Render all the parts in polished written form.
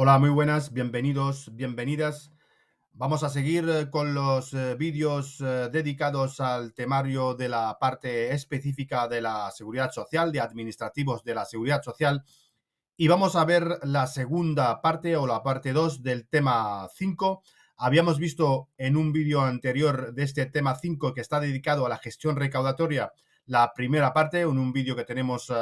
Hola, muy buenas, bienvenidos, bienvenidas. Vamos a seguir con los vídeos dedicados al temario de la parte específica de la seguridad social, de administrativos de la seguridad social, y vamos a ver la segunda parte o la parte 2 del tema 5. Habíamos visto en un vídeo anterior de este tema 5 que está dedicado a la gestión recaudatoria la primera parte, en un vídeo que tenemos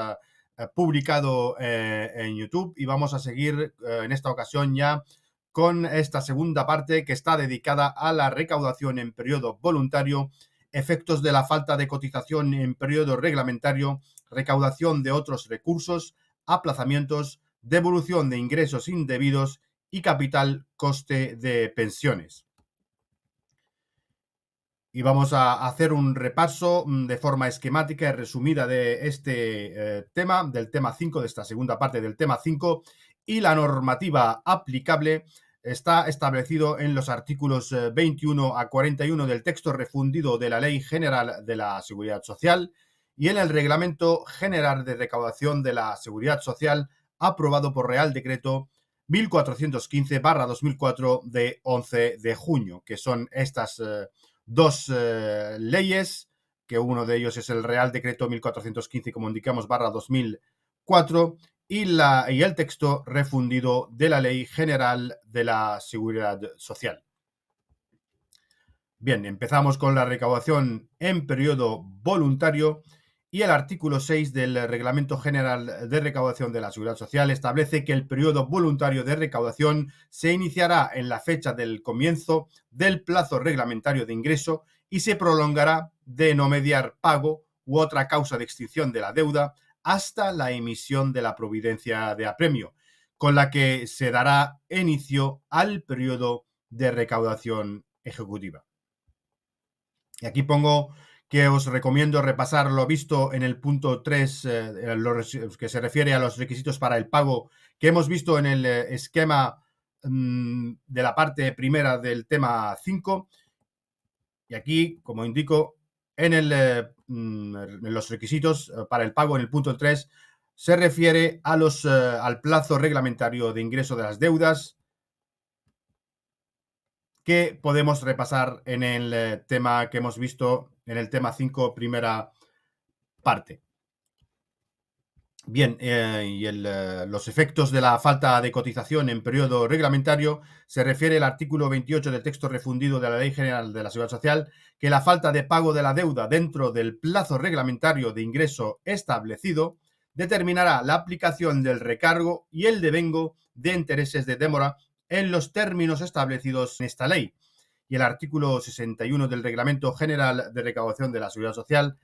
publicado en YouTube, y vamos a seguir en esta ocasión ya con esta segunda parte que está dedicada a la recaudación en periodo voluntario, efectos de la falta de cotización en periodo reglamentario, recaudación de otros recursos, aplazamientos, devolución de ingresos indebidos y capital coste de pensiones. Y vamos a hacer un repaso de forma esquemática y resumida de este tema, del tema 5, de esta segunda parte del tema 5, y la normativa aplicable está establecido en los artículos 21 a 41 del texto refundido de la Ley General de la Seguridad Social y en el Reglamento General de Recaudación de la Seguridad Social aprobado por Real Decreto 1415/2004 de 11 de junio, que son estas dos leyes, que uno de ellos es el Real Decreto 1415, como indicamos, /2004, y el texto refundido de la Ley General de la Seguridad Social. Bien, empezamos con la recaudación en periodo voluntario y el artículo 6 del Reglamento General de Recaudación de la Seguridad Social establece que el periodo voluntario de recaudación se iniciará en la fecha del comienzo del plazo reglamentario de ingreso y se prolongará de no mediar pago u otra causa de extinción de la deuda hasta la emisión de la providencia de apremio, con la que se dará inicio al periodo de recaudación ejecutiva. Y aquí pongo que os recomiendo repasar lo visto en el punto 3, que se refiere a los requisitos para el pago, que hemos visto en el esquema de la parte primera del tema 5. Y aquí, como indico, en los requisitos para el pago en el punto 3 se refiere a al plazo reglamentario de ingreso de las deudas, que podemos repasar en el tema que hemos visto en el tema 5, primera parte. Bien, los efectos de la falta de cotización en periodo reglamentario se refiere al artículo 28 del texto refundido de la Ley General de la Seguridad Social, que la falta de pago de la deuda dentro del plazo reglamentario de ingreso establecido determinará la aplicación del recargo y el devengo de intereses de demora en los términos establecidos en esta ley. Y el artículo 61 del Reglamento General de Recaudación de la Seguridad Social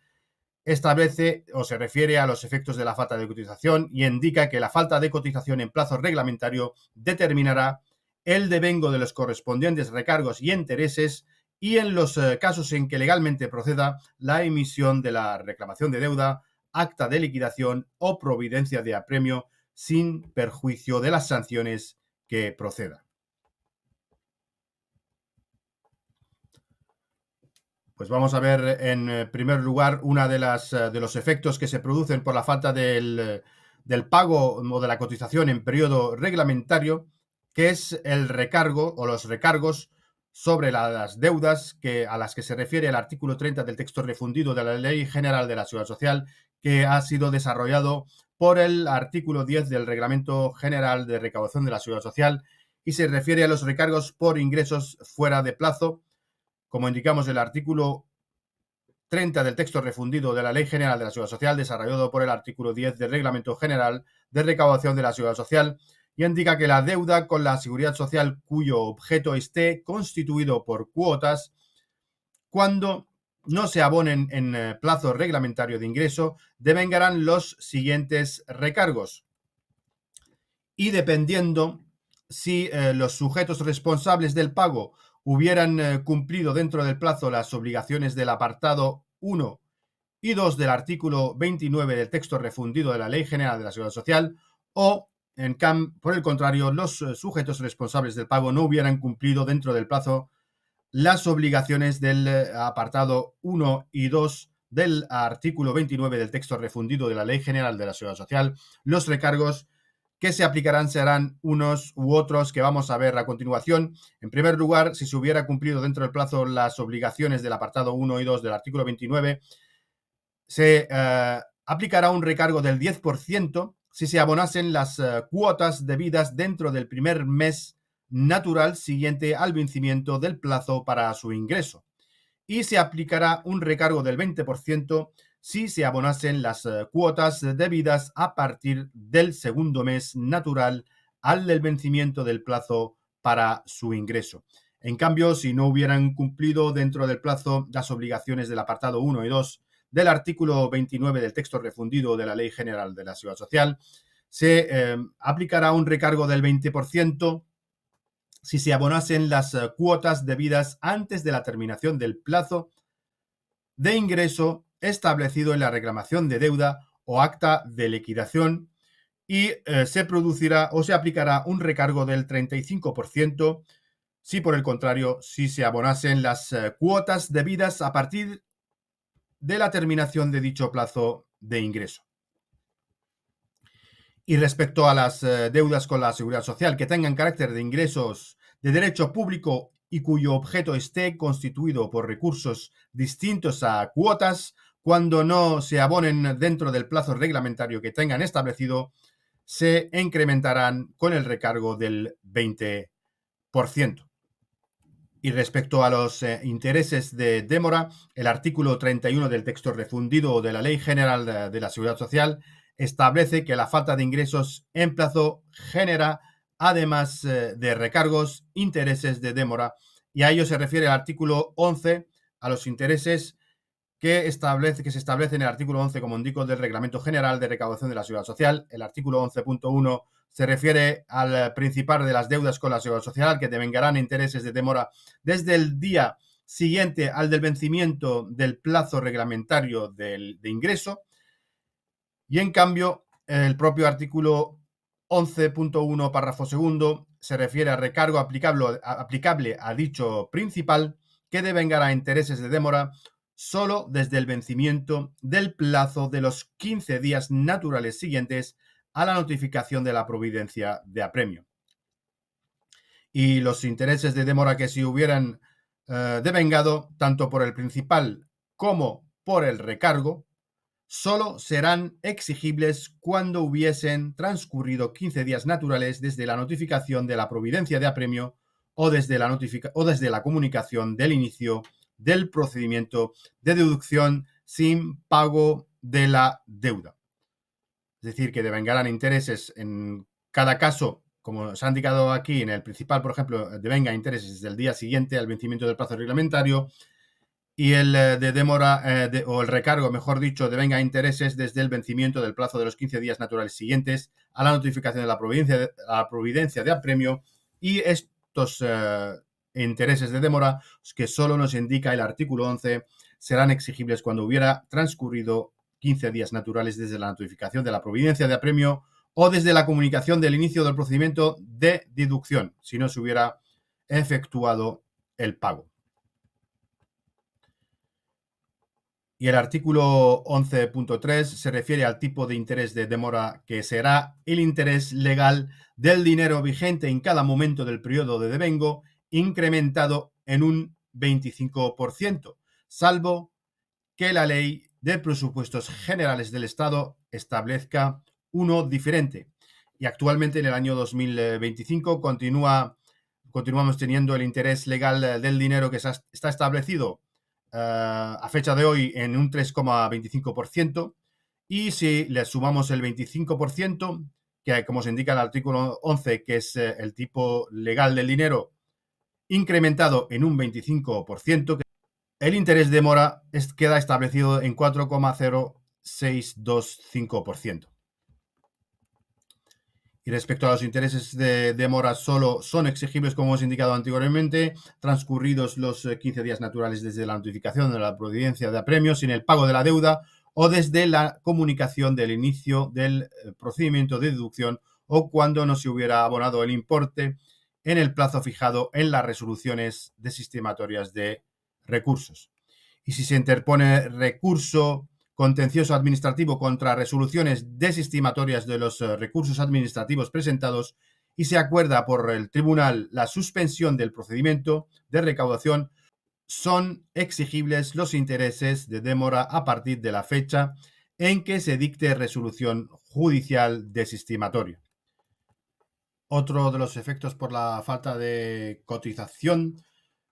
establece o se refiere a los efectos de la falta de cotización y indica que la falta de cotización en plazo reglamentario determinará el devengo de los correspondientes recargos y intereses y en los casos en que legalmente proceda la emisión de la reclamación de deuda, acta de liquidación o providencia de apremio sin perjuicio de las sanciones que proceda. Pues vamos a ver en primer lugar una de los efectos que se producen por la falta del pago o de la cotización en periodo reglamentario, que es el recargo o los recargos sobre las deudas a las que se refiere el artículo 30 del texto refundido de la Ley General de la Seguridad Social, que ha sido desarrollado por el artículo 10 del Reglamento General de Recaudación de la Seguridad Social y se refiere a los recargos por ingresos fuera de plazo. Como indicamos, el artículo 30 del texto refundido de la Ley General de la Seguridad Social, desarrollado por el artículo 10 del Reglamento General de Recaudación de la Seguridad Social, y indica que la deuda con la Seguridad Social cuyo objeto esté constituido por cuotas, cuando no se abonen en plazo reglamentario de ingreso, devengarán los siguientes recargos. Y dependiendo si los sujetos responsables del pago hubieran cumplido dentro del plazo las obligaciones del apartado 1 y 2 del artículo 29 del texto refundido de la Ley General de la Seguridad Social, o, por el contrario, los sujetos responsables del pago no hubieran cumplido dentro del plazo las obligaciones del apartado 1 y 2 del artículo 29 del texto refundido de la Ley General de la Seguridad Social, los recargos que se aplicarán serán unos u otros que vamos a ver a continuación. En primer lugar, si se hubiera cumplido dentro del plazo las obligaciones del apartado 1 y 2 del artículo 29, se aplicará un recargo del 10% si se abonasen las cuotas debidas dentro del primer mes natural siguiente al vencimiento del plazo para su ingreso. Y se aplicará un recargo del 20% si se abonasen las cuotas debidas a partir del segundo mes natural al del vencimiento del plazo para su ingreso. En cambio, si no hubieran cumplido dentro del plazo las obligaciones del apartado 1 y 2 del artículo 29 del texto refundido de la Ley General de la Seguridad Social, se aplicará un recargo del 20% si se abonasen las cuotas debidas antes de la terminación del plazo de ingreso establecido en la reclamación de deuda o acta de liquidación, y se producirá o se aplicará un recargo del 35% si, por el contrario, si se abonasen las cuotas debidas a partir de la terminación de dicho plazo de ingreso. Y respecto a las deudas con la Seguridad Social que tengan carácter de ingresos de derecho público y cuyo objeto esté constituido por recursos distintos a cuotas, cuando no se abonen dentro del plazo reglamentario que tengan establecido, se incrementarán con el recargo del 20%. Y respecto a los intereses de demora, el artículo 31 del texto refundido de la Ley General de la Seguridad Social establece que la falta de ingresos en plazo genera, además de recargos, intereses de demora, y a ello se refiere el artículo 11, a los intereses que se establece en el artículo 11, como indico, del Reglamento General de Recaudación de la Seguridad Social. El artículo 11.1 se refiere al principal de las deudas con la Seguridad Social, que devengarán intereses de demora desde el día siguiente al del vencimiento del plazo reglamentario de ingreso. Y en cambio, el propio artículo 11.1, párrafo segundo, se refiere al recargo aplicable a dicho principal, que devengará intereses de demora solo desde el vencimiento del plazo de los 15 días naturales siguientes a la notificación de la providencia de apremio. Y los intereses de demora que se hubieran devengado, tanto por el principal como por el recargo, solo serán exigibles cuando hubiesen transcurrido 15 días naturales desde la notificación de la providencia de apremio o desde la comunicación del inicio del procedimiento de deducción sin pago de la deuda. Es decir, que devengarán intereses en cada caso, como se ha indicado aquí en el principal, por ejemplo, devenga intereses desde el día siguiente al vencimiento del plazo reglamentario, y el de demora o el recargo, mejor dicho, devenga intereses desde el vencimiento del plazo de los 15 días naturales siguientes a la notificación de la providencia de apremio, y estos intereses de demora, que solo nos indica el artículo 11, serán exigibles cuando hubiera transcurrido 15 días naturales desde la notificación de la providencia de apremio o desde la comunicación del inicio del procedimiento de deducción, si no se hubiera efectuado el pago. Y el artículo 11.3 se refiere al tipo de interés de demora, que será el interés legal del dinero vigente en cada momento del periodo de devengo, incrementado en un 25%, salvo que la Ley de Presupuestos Generales del Estado establezca uno diferente. Y actualmente, en el año 2025, continuamos teniendo el interés legal del dinero que está establecido a fecha de hoy en un 3,25%, y si le sumamos el 25%, que como se indica en el artículo 11, que es el tipo legal del dinero, incrementado en un 25%, el interés de mora queda establecido en 4,0625%. Y respecto a los intereses de demora, solo son exigibles, como hemos indicado anteriormente, transcurridos los 15 días naturales desde la notificación de la providencia de apremio sin el pago de la deuda o desde la comunicación del inicio del procedimiento de deducción, o cuando no se hubiera abonado el importe en el plazo fijado en las resoluciones desestimatorias de recursos. Y si se interpone recurso contencioso administrativo contra resoluciones desestimatorias de los recursos administrativos presentados y se acuerda por el tribunal la suspensión del procedimiento de recaudación, son exigibles los intereses de demora a partir de la fecha en que se dicte resolución judicial desestimatoria. Otro de los efectos por la falta de cotización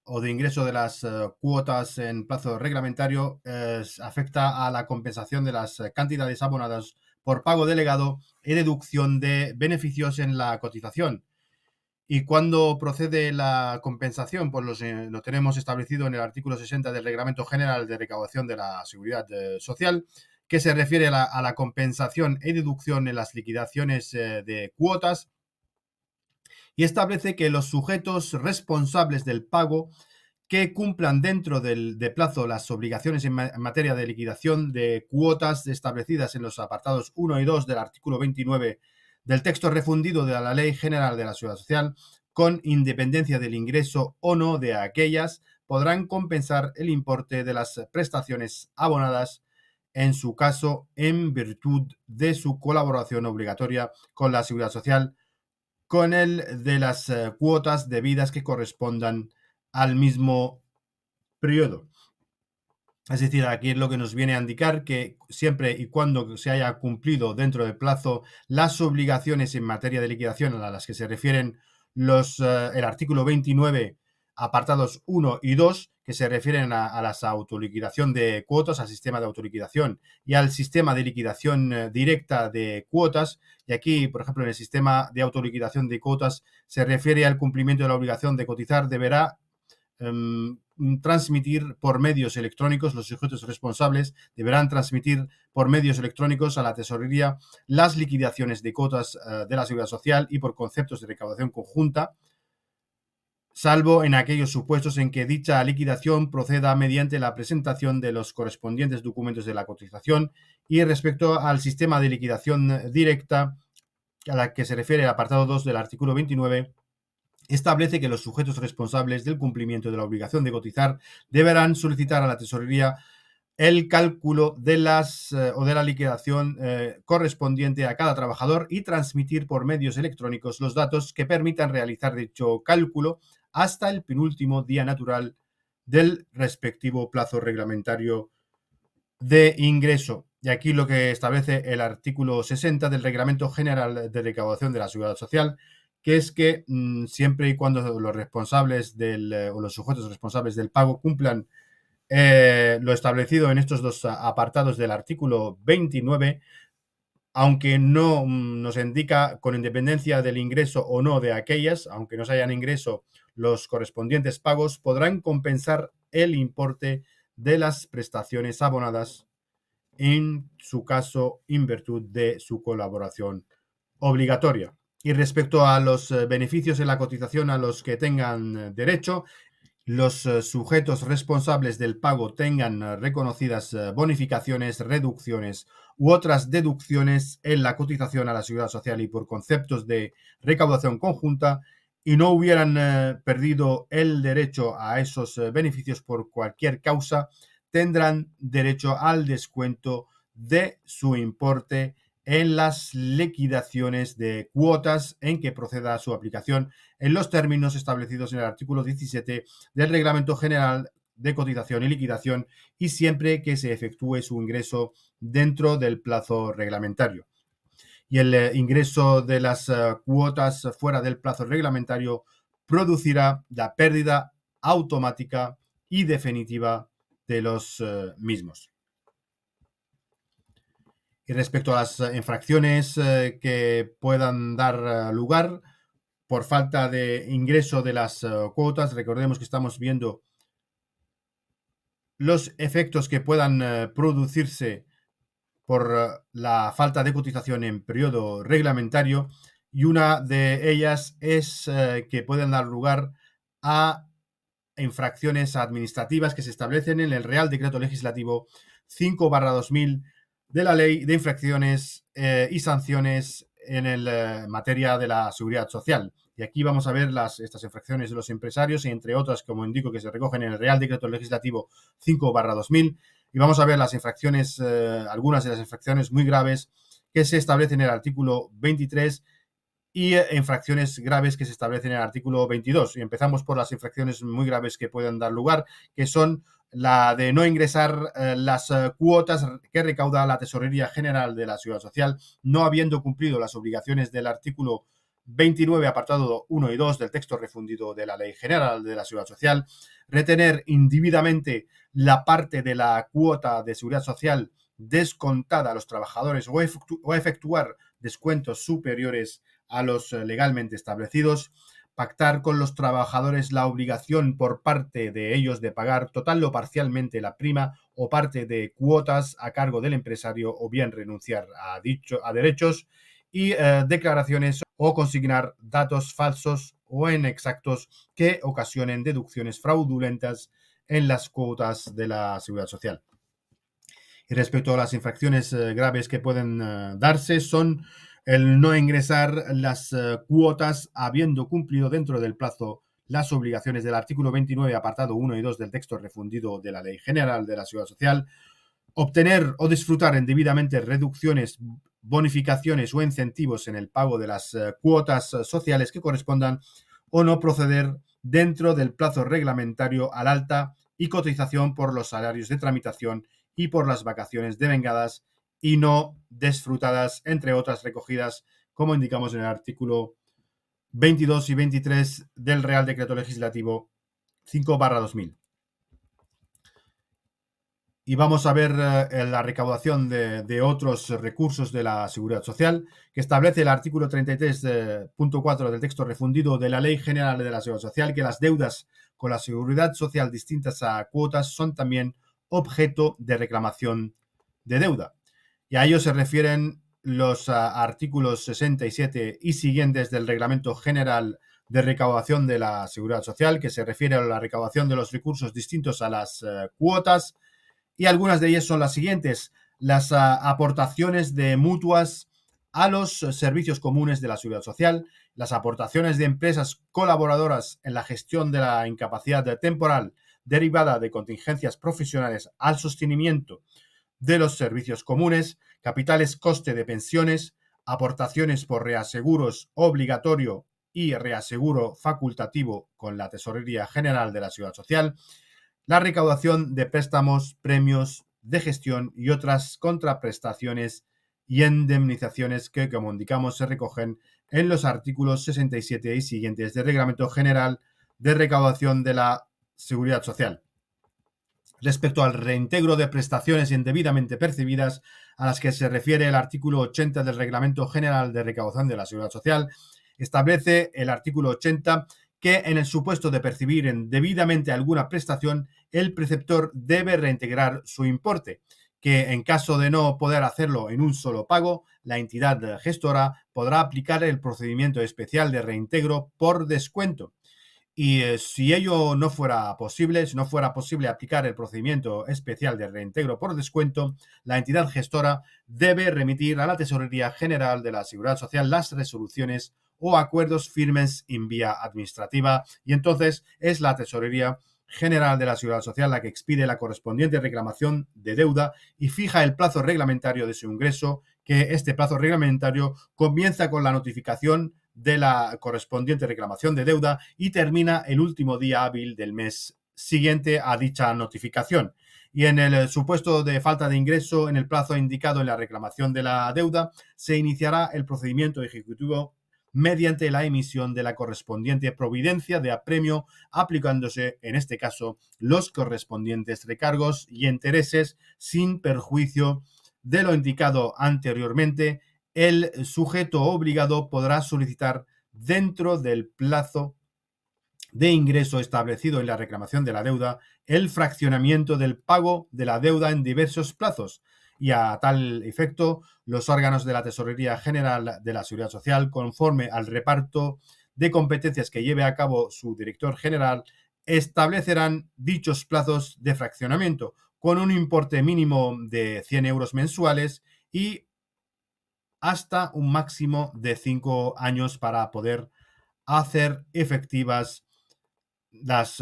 o de ingreso de las cuotas en plazo reglamentario afecta a la compensación de las cantidades abonadas por pago delegado y deducción de beneficios en la cotización. Y cuando procede la compensación, pues lo tenemos establecido en el artículo 60 del Reglamento General de Recaudación de la Seguridad Social, que se refiere a la compensación y deducción en las liquidaciones de cuotas, y establece que los sujetos responsables del pago que cumplan dentro de plazo las obligaciones en materia de liquidación de cuotas establecidas en los apartados 1 y 2 del artículo 29 del texto refundido de la Ley General de la Seguridad Social, con independencia del ingreso o no de aquellas, podrán compensar el importe de las prestaciones abonadas, en su caso, en virtud de su colaboración obligatoria con la Seguridad Social, con el de las cuotas debidas que correspondan al mismo periodo. Es decir, aquí es lo que nos viene a indicar que siempre y cuando se haya cumplido dentro del plazo las obligaciones en materia de liquidación a las que se refieren el artículo 29, apartados 1 y 2, que se refieren a la autoliquidación de cuotas, al sistema de autoliquidación y al sistema de liquidación directa de cuotas. Y aquí, por ejemplo, en el sistema de autoliquidación de cuotas se refiere al cumplimiento de la obligación de cotizar, deberá transmitir por medios electrónicos, los sujetos responsables deberán transmitir por medios electrónicos a la tesorería las liquidaciones de cuotas de la Seguridad Social y por conceptos de recaudación conjunta, salvo en aquellos supuestos en que dicha liquidación proceda mediante la presentación de los correspondientes documentos de la cotización. Y respecto al sistema de liquidación directa, a la que se refiere el apartado 2 del artículo 29, establece que los sujetos responsables del cumplimiento de la obligación de cotizar deberán solicitar a la tesorería el cálculo de la liquidación correspondiente a cada trabajador y transmitir por medios electrónicos los datos que permitan realizar dicho cálculo hasta el penúltimo día natural del respectivo plazo reglamentario de ingreso. Y aquí lo que establece el artículo 60 del Reglamento General de Recaudación de la Seguridad Social, que es que siempre y cuando los responsables o los sujetos responsables del pago cumplan lo establecido en estos dos apartados del artículo 29, aunque no nos indica con independencia del ingreso o no de aquellas, aunque no se hayan ingreso los correspondientes pagos, podrán compensar el importe de las prestaciones abonadas, en su caso, en virtud de su colaboración obligatoria. Y respecto a los beneficios en la cotización a los que tengan derecho, los sujetos responsables del pago tengan reconocidas bonificaciones, reducciones u otras deducciones en la cotización a la Seguridad Social y por conceptos de recaudación conjunta, y no hubieran perdido el derecho a esos beneficios por cualquier causa, tendrán derecho al descuento de su importe en las liquidaciones de cuotas en que proceda su aplicación en los términos establecidos en el artículo 17 del Reglamento General de Cotización y Liquidación, y siempre que se efectúe su ingreso dentro del plazo reglamentario. Y el ingreso de las cuotas fuera del plazo reglamentario producirá la pérdida automática y definitiva de los mismos. Y respecto a las infracciones que puedan dar lugar por falta de ingreso de las cuotas, recordemos que estamos viendo los efectos que puedan producirse por la falta de cotización en periodo reglamentario, y una de ellas es que pueden dar lugar a infracciones administrativas que se establecen en el Real Decreto Legislativo 5/2000 de la Ley de Infracciones y Sanciones en materia de la Seguridad Social. Y aquí vamos a ver estas infracciones de los empresarios, entre otras, como indico, que se recogen en el Real Decreto Legislativo 5/2000, y vamos a ver las infracciones, algunas de las infracciones muy graves que se establecen en el artículo 23 y infracciones graves que se establecen en el artículo 22. Y empezamos por las infracciones muy graves que pueden dar lugar, que son la de no ingresar las cuotas que recauda la Tesorería General de la Seguridad Social, no habiendo cumplido las obligaciones del artículo 29, apartado 1 y 2 del texto refundido de la Ley General de la Seguridad Social, retener indebidamente la parte de la cuota de seguridad social descontada a los trabajadores o efectuar descuentos superiores a los legalmente establecidos, pactar con los trabajadores la obligación por parte de ellos de pagar total o parcialmente la prima o parte de cuotas a cargo del empresario o bien renunciar a derechos y declaraciones o consignar datos falsos o inexactos que ocasionen deducciones fraudulentas en las cuotas de la seguridad social. Y respecto a las infracciones graves que pueden darse, son el no ingresar las cuotas habiendo cumplido dentro del plazo las obligaciones del artículo 29, apartado 1 y 2 del texto refundido de la Ley General de la Seguridad Social, obtener o disfrutar indebidamente reducciones, bonificaciones o incentivos en el pago de las cuotas sociales que correspondan, o no proceder dentro del plazo reglamentario al alta y cotización por los salarios de tramitación y por las vacaciones devengadas y no disfrutadas, entre otras recogidas, como indicamos en el artículo 22 y 23 del Real Decreto Legislativo 5/2000. Y vamos a ver la recaudación de otros recursos de la Seguridad Social, que establece el artículo 33.4 del texto refundido de la Ley General de la Seguridad Social, que las deudas con la Seguridad Social distintas a cuotas son también objeto de reclamación de deuda. Y a ello se refieren los artículos 67 y siguientes del Reglamento General de Recaudación de la Seguridad Social, que se refiere a la recaudación de los recursos distintos a las cuotas, y algunas de ellas son las siguientes: las aportaciones de mutuas a los servicios comunes de la Seguridad Social, las aportaciones de empresas colaboradoras en la gestión de la incapacidad temporal derivada de contingencias profesionales al sostenimiento de los servicios comunes, capitales coste de pensiones, aportaciones por reaseguros obligatorio y reaseguro facultativo con la Tesorería General de la Seguridad Social, la recaudación de préstamos, premios de gestión y otras contraprestaciones y indemnizaciones que, como indicamos, se recogen en los artículos 67 y siguientes del Reglamento General de Recaudación de la Seguridad Social. Respecto al reintegro de prestaciones indebidamente percibidas, a las que se refiere el artículo 80 del Reglamento General de Recaudación de la Seguridad Social, establece el artículo 80 que en el supuesto de percibir indebidamente alguna prestación, el preceptor debe reintegrar su importe, que en caso de no poder hacerlo en un solo pago, la entidad gestora podrá aplicar el procedimiento especial de reintegro por descuento. Y si ello no fuera posible, si no fuera posible aplicar el procedimiento especial de reintegro por descuento, la entidad gestora debe remitir a la Tesorería General de la Seguridad Social las resoluciones o acuerdos firmes en vía administrativa, y entonces es la Tesorería General de la Seguridad Social la que expide la correspondiente reclamación de deuda y fija el plazo reglamentario de su ingreso, que este plazo reglamentario comienza con la notificación de la correspondiente reclamación de deuda y termina el último día hábil del mes siguiente a dicha notificación. Y en el supuesto de falta de ingreso en el plazo indicado en la reclamación de la deuda, se iniciará el procedimiento ejecutivo mediante la emisión de la correspondiente providencia de apremio, aplicándose, en este caso, los correspondientes recargos y intereses sin perjuicio de lo indicado anteriormente. El sujeto obligado podrá solicitar, dentro del plazo de ingreso establecido en la reclamación de la deuda, el fraccionamiento del pago de la deuda en diversos plazos, y a tal efecto los órganos de la Tesorería General de la Seguridad Social, conforme al reparto de competencias que lleve a cabo su director general, establecerán dichos plazos de fraccionamiento con un importe mínimo de 100 euros mensuales y hasta un máximo de 5 años para poder hacer efectivas las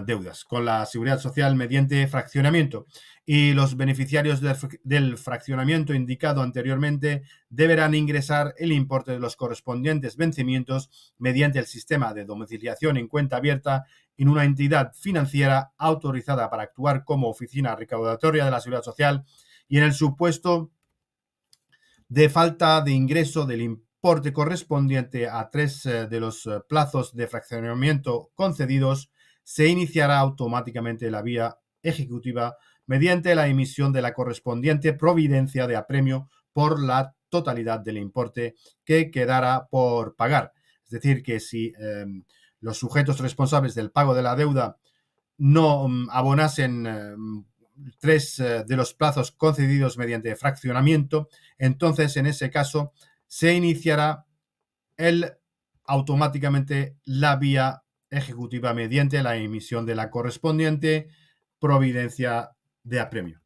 deudas con la Seguridad Social mediante fraccionamiento, y los beneficiarios del fraccionamiento indicado anteriormente deberán ingresar el importe de los correspondientes vencimientos mediante el sistema de domiciliación en cuenta abierta en una entidad financiera autorizada para actuar como oficina recaudatoria de la Seguridad Social, y en el supuesto de falta de ingreso del importe correspondiente a 3 de los plazos de fraccionamiento concedidos, se iniciará automáticamente la vía ejecutiva mediante la emisión de la correspondiente providencia de apremio por la totalidad del importe que quedará por pagar. Es decir, que si los sujetos responsables del pago de la deuda no abonasen 3 de los plazos concedidos mediante fraccionamiento, entonces en ese caso se iniciará automáticamente la vía ejecutiva mediante la emisión de la correspondiente providencia de apremio.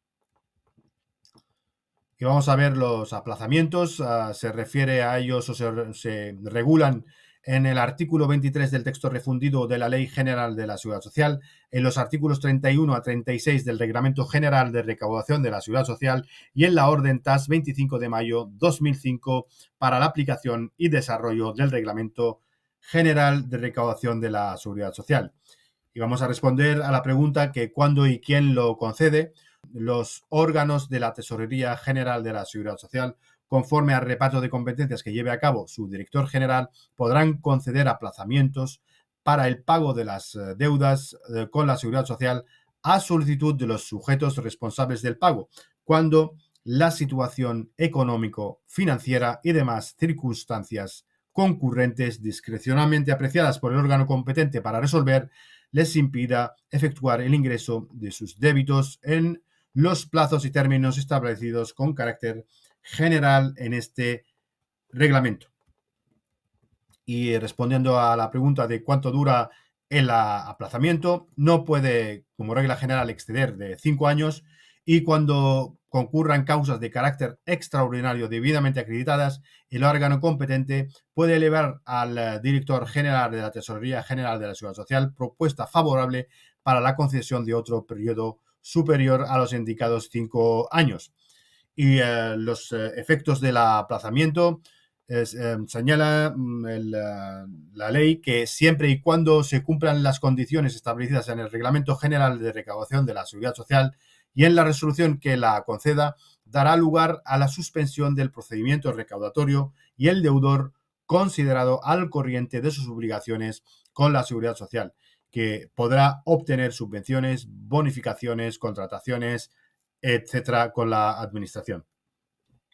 Y vamos a ver los aplazamientos. Se refiere a ellos o se regulan en el artículo 23 del texto refundido de la Ley General de la Seguridad Social, en los artículos 31 a 36 del Reglamento General de Recaudación de la Seguridad Social y en la Orden TAS 25 de mayo 2005 para la aplicación y desarrollo del Reglamento General de Recaudación de la Seguridad Social. Y vamos a responder a la pregunta que cuándo y quién lo concede. Los órganos de la Tesorería General de la Seguridad Social, conforme al reparto de competencias que lleve a cabo su director general, podrán conceder aplazamientos para el pago de las deudas con la Seguridad Social a solicitud de los sujetos responsables del pago, cuando la situación económico-financiera y demás circunstancias concurrentes discrecionalmente apreciadas por el órgano competente para resolver les impida efectuar el ingreso de sus débitos en los plazos y términos establecidos con carácter general en este reglamento. Y respondiendo a la pregunta de cuánto dura el aplazamiento, no puede, como regla general, exceder de 5 años, y cuando concurran causas de carácter extraordinario debidamente acreditadas, el órgano competente puede elevar al director general de la Tesorería General de la Seguridad Social propuesta favorable para la concesión de otro periodo superior a los indicados 5 años. Y los efectos del aplazamiento señala la ley que siempre y cuando se cumplan las condiciones establecidas en el Reglamento General de Recaudación de la Seguridad Social y en la resolución que la conceda, dará lugar a la suspensión del procedimiento recaudatorio y el deudor considerado al corriente de sus obligaciones con la Seguridad Social, que podrá obtener subvenciones, bonificaciones, contrataciones, etcétera, con la Administración.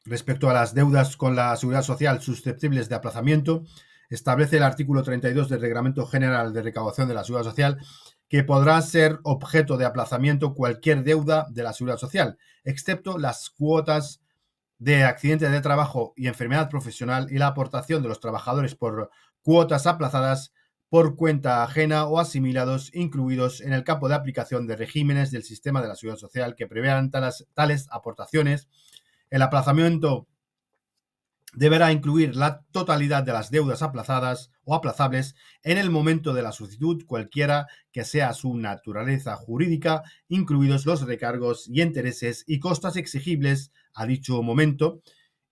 Respecto a las deudas con la Seguridad Social susceptibles de aplazamiento, establece el artículo 32 del Reglamento General de Recaudación de la Seguridad Social que podrá ser objeto de aplazamiento cualquier deuda de la Seguridad Social, excepto las cuotas de accidente de trabajo y enfermedad profesional y la aportación de los trabajadores por cuotas aplazadas por cuenta ajena o asimilados, incluidos en el campo de aplicación de regímenes del sistema de la Seguridad Social que prevean tales aportaciones. El aplazamiento deberá incluir la totalidad de las deudas aplazadas o aplazables en el momento de la solicitud, cualquiera que sea su naturaleza jurídica, incluidos los recargos y intereses y costas exigibles a dicho momento,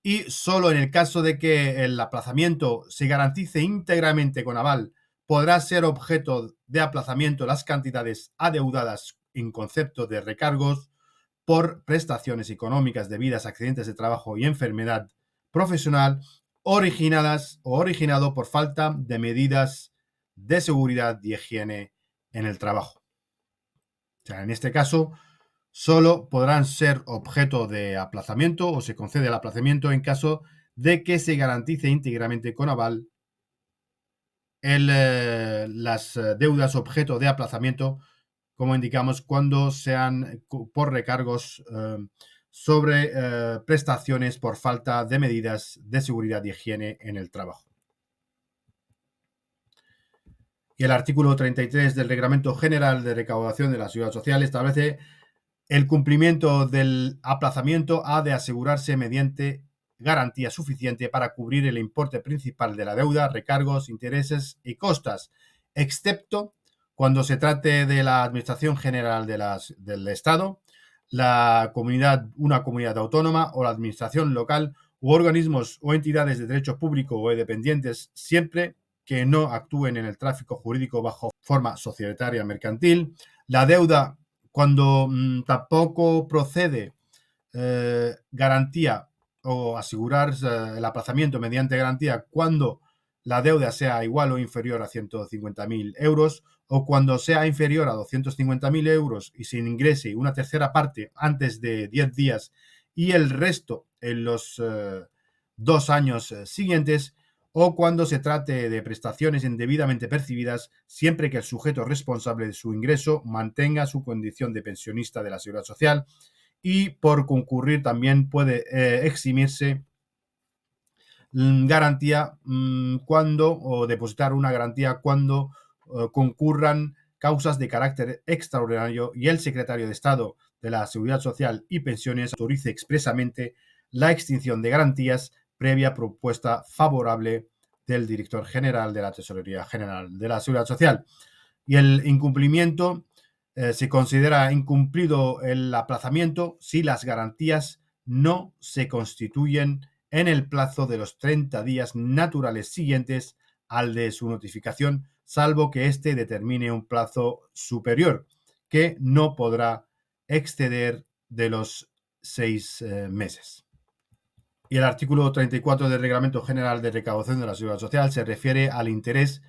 y solo en el caso de que el aplazamiento se garantice íntegramente con aval, podrá ser objeto de aplazamiento las cantidades adeudadas en concepto de recargos por prestaciones económicas debidas a accidentes de trabajo y enfermedad profesional originadas o originado por falta de medidas de seguridad y higiene en el trabajo. O sea, en este caso, solo podrán ser objeto de aplazamiento o se concede el aplazamiento en caso de que se garantice íntegramente con aval las deudas objeto de aplazamiento, como indicamos, cuando sean por recargos sobre prestaciones por falta de medidas de seguridad y higiene en el trabajo. Y el artículo 33 del Reglamento General de Recaudación de la Seguridad Social establece el cumplimiento del aplazamiento ha de asegurarse mediante garantía suficiente para cubrir el importe principal de la deuda, recargos, intereses y costas, excepto cuando se trate de la Administración General del Estado, una comunidad autónoma o la Administración local u organismos o entidades de derecho público o independientes, siempre que no actúen en el tráfico jurídico bajo forma societaria mercantil. La deuda, cuando tampoco procede garantía o asegurar el aplazamiento mediante garantía cuando la deuda sea igual o inferior a 150.000 euros, o cuando sea inferior a 250.000 euros y se ingrese una tercera parte antes de 10 días y el resto en los 2 años siguientes, o cuando se trate de prestaciones indebidamente percibidas, siempre que el sujeto responsable de su ingreso mantenga su condición de pensionista de la Seguridad Social, y por concurrir también puede eximirse garantía cuando, o depositar una garantía cuando concurran causas de carácter extraordinario y el secretario de Estado de la Seguridad Social y Pensiones autorice expresamente la extinción de garantías previa propuesta favorable del director general de la Tesorería General de la Seguridad Social. Y el incumplimiento se considera incumplido el aplazamiento si las garantías no se constituyen en el plazo de los 30 días naturales siguientes al de su notificación, salvo que éste determine un plazo superior, que no podrá exceder de los 6 meses. Y el artículo 34 del Reglamento General de Recaudación de la Seguridad Social se refiere al interés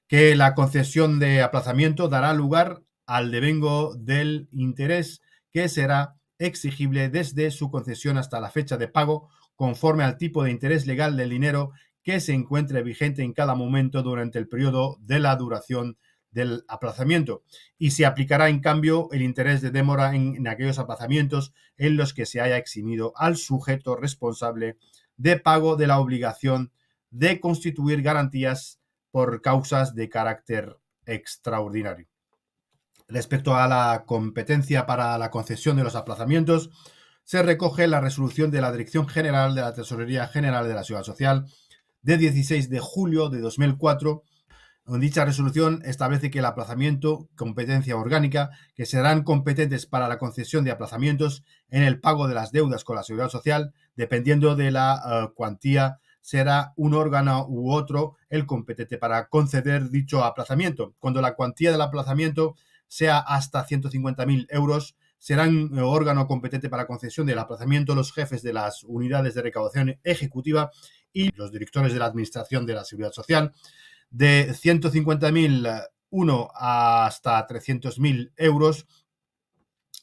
que la concesión de aplazamiento dará lugar al devengo del interés, que será exigible desde su concesión hasta la fecha de pago, conforme al tipo de interés legal del dinero que se encuentre vigente en cada momento durante el periodo de la duración del aplazamiento, y se aplicará en cambio el interés de demora en aquellos aplazamientos en los que se haya eximido al sujeto responsable de pago de la obligación de constituir garantías por causas de carácter extraordinario. Respecto a la competencia para la concesión de los aplazamientos, se recoge la resolución de la Dirección General de la Tesorería General de la Seguridad Social de 16 de julio de 2004. Dicha resolución establece que el aplazamiento, competencia orgánica, que serán competentes para la concesión de aplazamientos en el pago de las deudas con la Seguridad Social, dependiendo de la cuantía, será un órgano u otro el competente para conceder dicho aplazamiento. Cuando la cuantía del aplazamiento sea hasta 150.000 euros, serán órgano competente para concesión del aplazamiento los jefes de las unidades de recaudación ejecutiva y los directores de la Administración de la Seguridad Social. De 150.000 uno hasta 300.000 euros,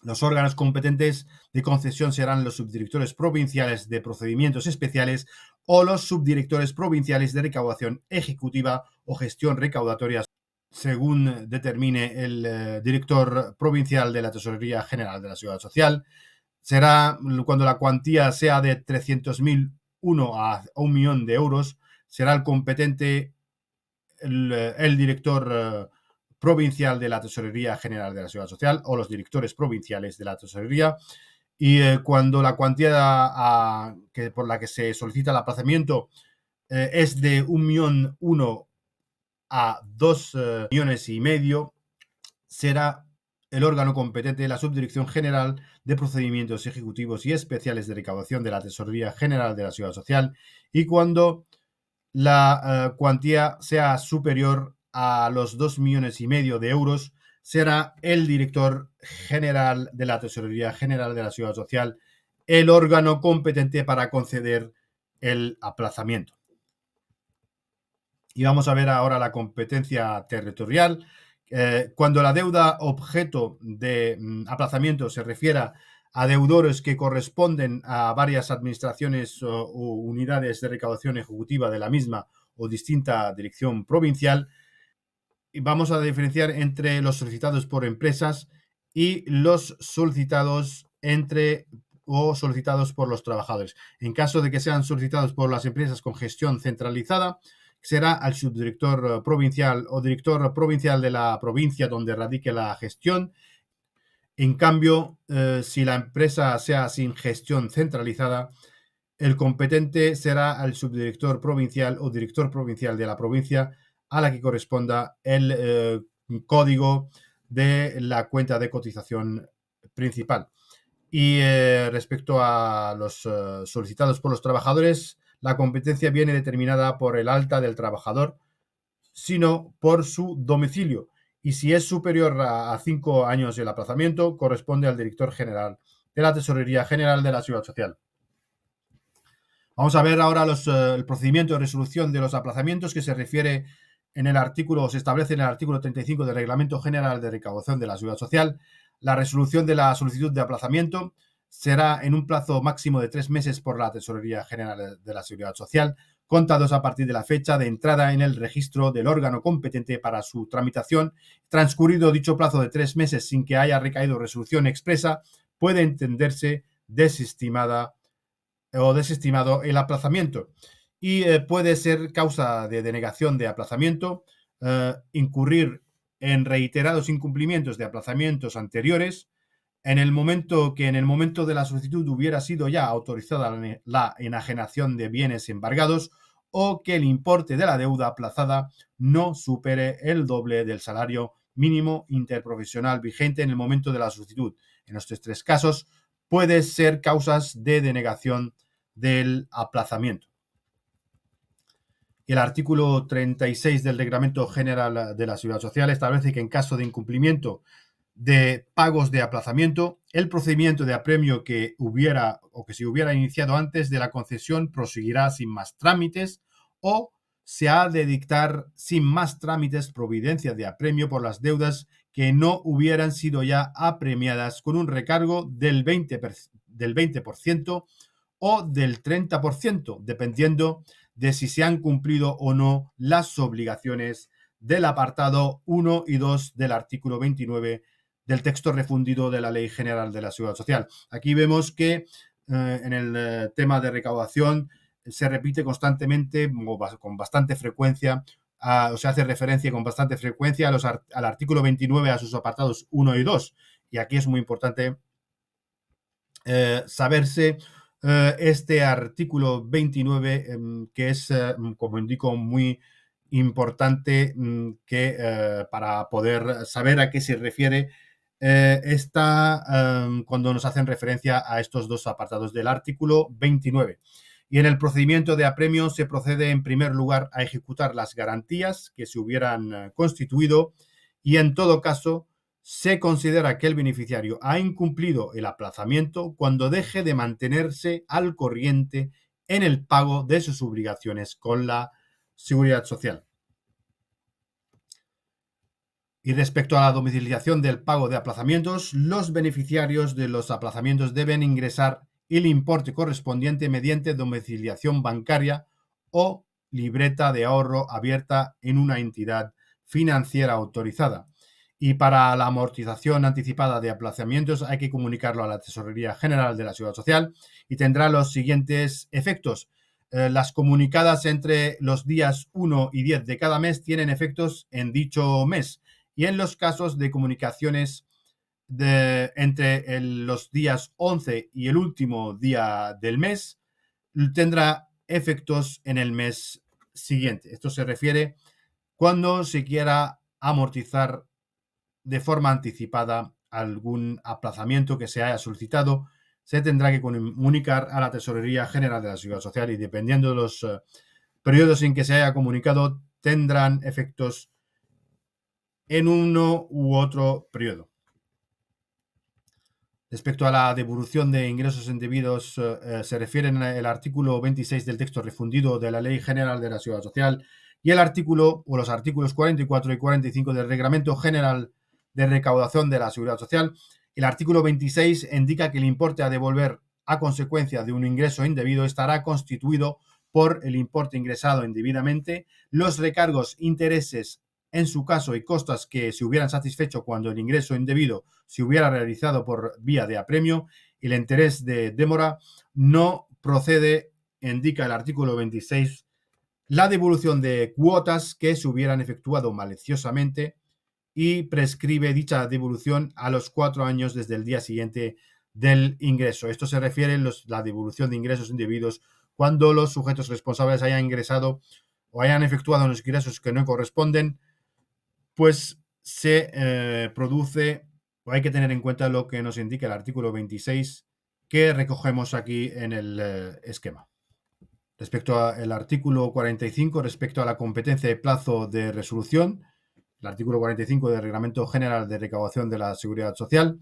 los órganos competentes de concesión serán los subdirectores provinciales de procedimientos especiales o los subdirectores provinciales de recaudación ejecutiva o gestión recaudatoria, según determine el director provincial de la Tesorería General de la Seguridad Social. Será cuando la cuantía sea de 300.001 a 1.000.000 de euros, será el competente el director provincial de la Tesorería General de la Seguridad Social o los directores provinciales de la Tesorería. Y cuando la cuantía por la que se solicita el aplazamiento es de 1.000.001 a 2,5 millones, será el órgano competente de la Subdirección General de Procedimientos Ejecutivos y Especiales de Recaudación de la Tesorería General de la Seguridad Social. Y cuando la cuantía sea superior a los 2,5 millones de euros, será el director general de la Tesorería General de la Seguridad Social el órgano competente para conceder el aplazamiento. Y vamos a ver ahora la competencia territorial. Cuando la deuda objeto de aplazamiento se refiera a deudores que corresponden a varias administraciones o unidades de recaudación ejecutiva de la misma o distinta dirección provincial, vamos a diferenciar entre los solicitados por empresas y los solicitados solicitados por los trabajadores. En caso de que sean solicitados por las empresas con gestión centralizada, será al subdirector provincial o director provincial de la provincia donde radique la gestión. En cambio, si la empresa sea sin gestión centralizada, el competente será al subdirector provincial o director provincial de la provincia a la que corresponda el código de la cuenta de cotización principal. Y respecto a los solicitados por los trabajadores, la competencia viene determinada por el alta del trabajador, sino por su domicilio. Y si es superior a 5 años el aplazamiento, corresponde al director general de la Tesorería General de la Seguridad Social. Vamos a ver ahora el procedimiento de resolución de los aplazamientos que se refiere en el artículo, se establece en el artículo 35 del Reglamento General de Recaudación de la Seguridad Social. La resolución de la solicitud de aplazamiento será en un plazo máximo de 3 meses por la Tesorería General de la Seguridad Social, contados a partir de la fecha de entrada en el registro del órgano competente para su tramitación. Transcurrido dicho plazo de 3 meses sin que haya recaído resolución expresa, puede entenderse desestimado el aplazamiento y puede ser causa de denegación de aplazamiento, incurrir en reiterados incumplimientos de aplazamientos anteriores, en el momento de la solicitud hubiera sido ya autorizada la enajenación de bienes embargados o que el importe de la deuda aplazada no supere el doble del salario mínimo interprofesional vigente en el momento de la solicitud. En estos 3 casos puede ser causas de denegación del aplazamiento. El artículo 36 del Reglamento General de la Seguridad Social establece que en caso de incumplimiento de pagos de aplazamiento, el procedimiento de apremio que se hubiera iniciado antes de la concesión proseguirá sin más trámites o se ha de dictar sin más trámites providencia de apremio por las deudas que no hubieran sido ya apremiadas con un recargo del 20% o del 30%, dependiendo de si se han cumplido o no las obligaciones del apartado 1 y 2 del artículo 29 del texto refundido de la Ley General de la Seguridad Social. Aquí vemos que en el tema de recaudación se repite constantemente con bastante frecuencia, o se hace referencia con bastante frecuencia al artículo 29, a sus apartados 1 y 2. Y aquí es muy importante saberse este artículo 29, que es, como indico, muy importante para poder saber a qué se refiere cuando nos hacen referencia a estos 2 apartados del artículo 29. Y en el procedimiento de apremio se procede en primer lugar a ejecutar las garantías que se hubieran constituido y en todo caso se considera que el beneficiario ha incumplido el aplazamiento cuando deje de mantenerse al corriente en el pago de sus obligaciones con la Seguridad Social. Y respecto a la domiciliación del pago de aplazamientos, los beneficiarios de los aplazamientos deben ingresar el importe correspondiente mediante domiciliación bancaria o libreta de ahorro abierta en una entidad financiera autorizada. Y para la amortización anticipada de aplazamientos hay que comunicarlo a la Tesorería General de la Seguridad Social y tendrá los siguientes efectos. Las comunicadas entre los días 1 y 10 de cada mes tienen efectos en dicho mes. Y en los casos de comunicaciones entre los días 11 y el último día del mes, tendrá efectos en el mes siguiente. Esto se refiere cuando se quiera amortizar de forma anticipada algún aplazamiento que se haya solicitado, se tendrá que comunicar a la Tesorería General de la Seguridad Social y dependiendo de los periodos en que se haya comunicado, tendrán efectos en uno u otro periodo. Respecto a la devolución de ingresos indebidos, se refieren al artículo 26 del texto refundido de la Ley General de la Seguridad Social y los artículos 44 y 45 del Reglamento General de Recaudación de la Seguridad Social. El artículo 26 indica que el importe a devolver a consecuencia de un ingreso indebido estará constituido por el importe ingresado indebidamente, los recargos, intereses, en su caso, y costas que se hubieran satisfecho cuando el ingreso indebido se hubiera realizado por vía de apremio, el interés de demora no procede, indica el artículo 26, la devolución de cuotas que se hubieran efectuado maliciosamente y prescribe dicha devolución a los 4 años desde el día siguiente del ingreso. Esto se refiere a la devolución de ingresos indebidos cuando los sujetos responsables hayan ingresado o hayan efectuado los ingresos que no corresponden, pues se produce, o hay que tener en cuenta lo que nos indica el artículo 26 que recogemos aquí en el esquema. Respecto al artículo 45, respecto a la competencia de plazo de resolución, el artículo 45 del Reglamento General de Recaudación de la Seguridad Social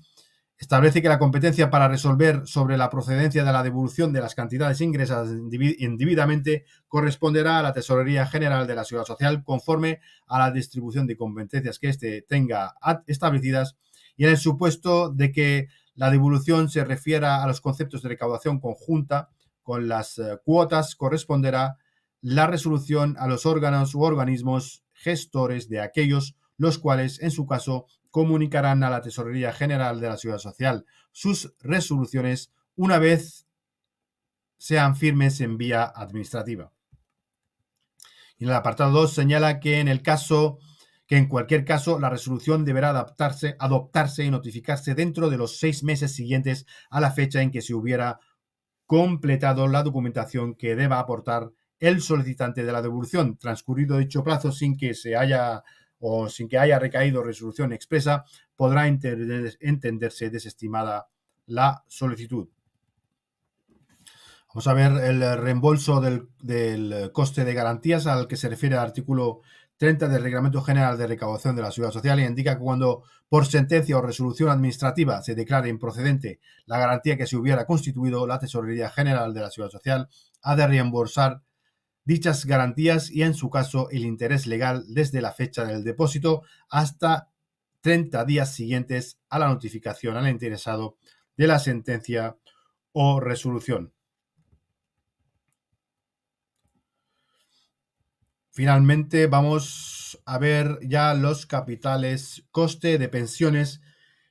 establece que la competencia para resolver sobre la procedencia de la devolución de las cantidades ingresadas indebidamente corresponderá a la Tesorería General de la Seguridad Social conforme a la distribución de competencias que éste tenga establecidas, y en el supuesto de que la devolución se refiera a los conceptos de recaudación conjunta con las cuotas, corresponderá la resolución a los órganos u organismos gestores de aquellos los cuales, en su caso, comunicarán a la Tesorería General de la Seguridad Social sus resoluciones una vez sean firmes en vía administrativa. Y en el apartado 2 señala que en cualquier caso la resolución deberá adoptarse y notificarse dentro de los 6 meses siguientes a la fecha en que se hubiera completado la documentación que deba aportar el solicitante de la devolución, transcurrido dicho plazo sin que haya recaído resolución expresa, podrá entenderse desestimada la solicitud. Vamos a ver el reembolso del coste de garantías al que se refiere el artículo 30 del Reglamento General de Recaudación de la Seguridad Social, y indica que cuando por sentencia o resolución administrativa se declare improcedente la garantía que se hubiera constituido, la Tesorería General de la Seguridad Social ha de reembolsar dichas garantías y, en su caso, el interés legal desde la fecha del depósito hasta 30 días siguientes a la notificación al interesado de la sentencia o resolución. Finalmente, vamos a ver ya los capitales coste de pensiones.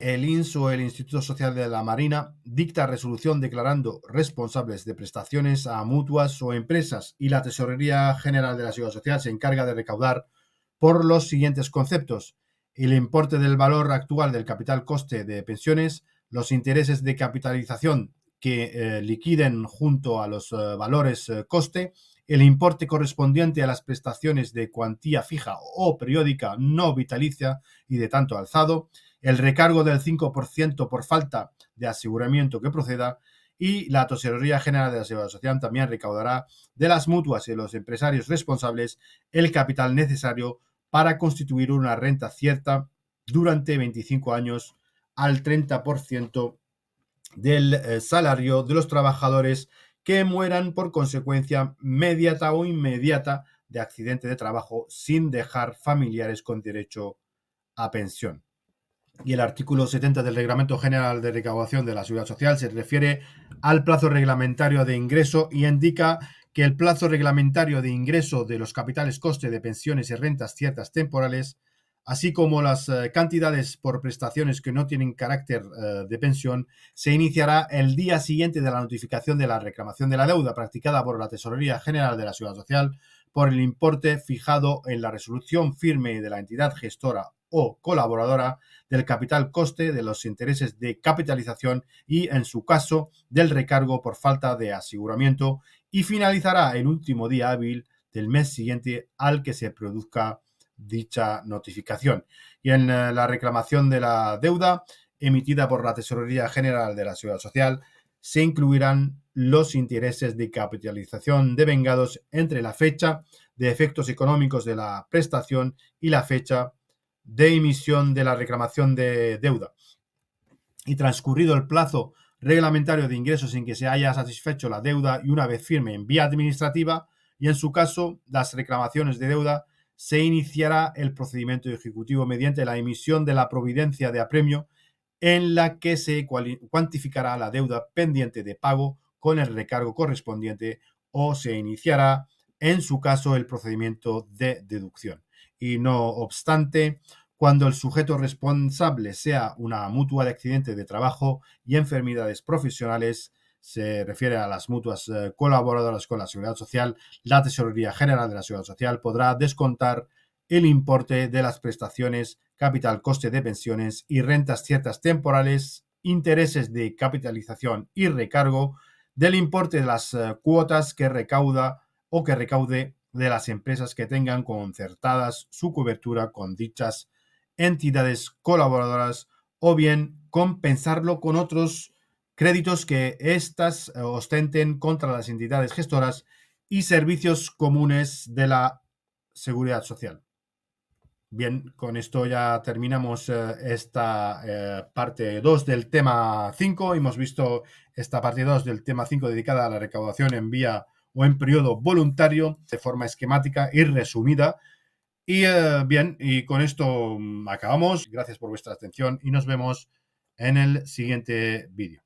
El INS o el Instituto Social de la Marina dicta resolución declarando responsables de prestaciones a mutuas o empresas, y la Tesorería General de la Seguridad Social se encarga de recaudar por los siguientes conceptos: el importe del valor actual del capital coste de pensiones, los intereses de capitalización que liquiden junto a los valores coste, el importe correspondiente a las prestaciones de cuantía fija o periódica no vitalicia y de tanto alzado, el recargo del 5% por falta de aseguramiento que proceda, y la Tesorería General de la Seguridad Social también recaudará de las mutuas y de los empresarios responsables el capital necesario para constituir una renta cierta durante 25 años al 30% del salario de los trabajadores que mueran por consecuencia mediata o inmediata de accidente de trabajo sin dejar familiares con derecho a pensión. Y el artículo 70 del Reglamento General de Recaudación de la Seguridad Social se refiere al plazo reglamentario de ingreso y indica que el plazo reglamentario de ingreso de los capitales coste de pensiones y rentas ciertas temporales, así como las cantidades por prestaciones que no tienen carácter de pensión, se iniciará el día siguiente de la notificación de la reclamación de la deuda practicada por la Tesorería General de la Seguridad Social por el importe fijado en la resolución firme de la entidad gestora o colaboradora del capital coste, de los intereses de capitalización y, en su caso, del recargo por falta de aseguramiento, y finalizará el último día hábil del mes siguiente al que se produzca dicha notificación. Y en la reclamación de la deuda emitida por la Tesorería General de la Seguridad Social se incluirán los intereses de capitalización devengados entre la fecha de efectos económicos de la prestación y la fecha de emisión de la reclamación de deuda. Y transcurrido el plazo reglamentario de ingresos sin que se haya satisfecho la deuda y una vez firme en vía administrativa, y en su caso las reclamaciones de deuda, se iniciará el procedimiento ejecutivo mediante la emisión de la providencia de apremio, en la que se cuantificará la deuda pendiente de pago con el recargo correspondiente, o se iniciará, en su caso, el procedimiento de deducción. Y no obstante, cuando el sujeto responsable sea una mutua de accidente de trabajo y enfermedades profesionales, se refiere a las mutuas colaboradoras con la Seguridad Social, la Tesorería General de la Seguridad Social podrá descontar el importe de las prestaciones, capital coste de pensiones y rentas ciertas temporales, intereses de capitalización y recargo del importe de las cuotas que recauda o que recaude de las empresas que tengan concertadas su cobertura con dichas entidades colaboradoras o bien compensarlo con otros créditos que éstas ostenten contra las entidades gestoras y servicios comunes de la seguridad social. Bien, con esto ya terminamos esta parte 2 del tema 5. Hemos visto esta parte 2 del tema 5 dedicada a la recaudación en vía o en periodo voluntario de forma esquemática y resumida. Y bien, y con esto acabamos. Gracias por vuestra atención y nos vemos en el siguiente vídeo.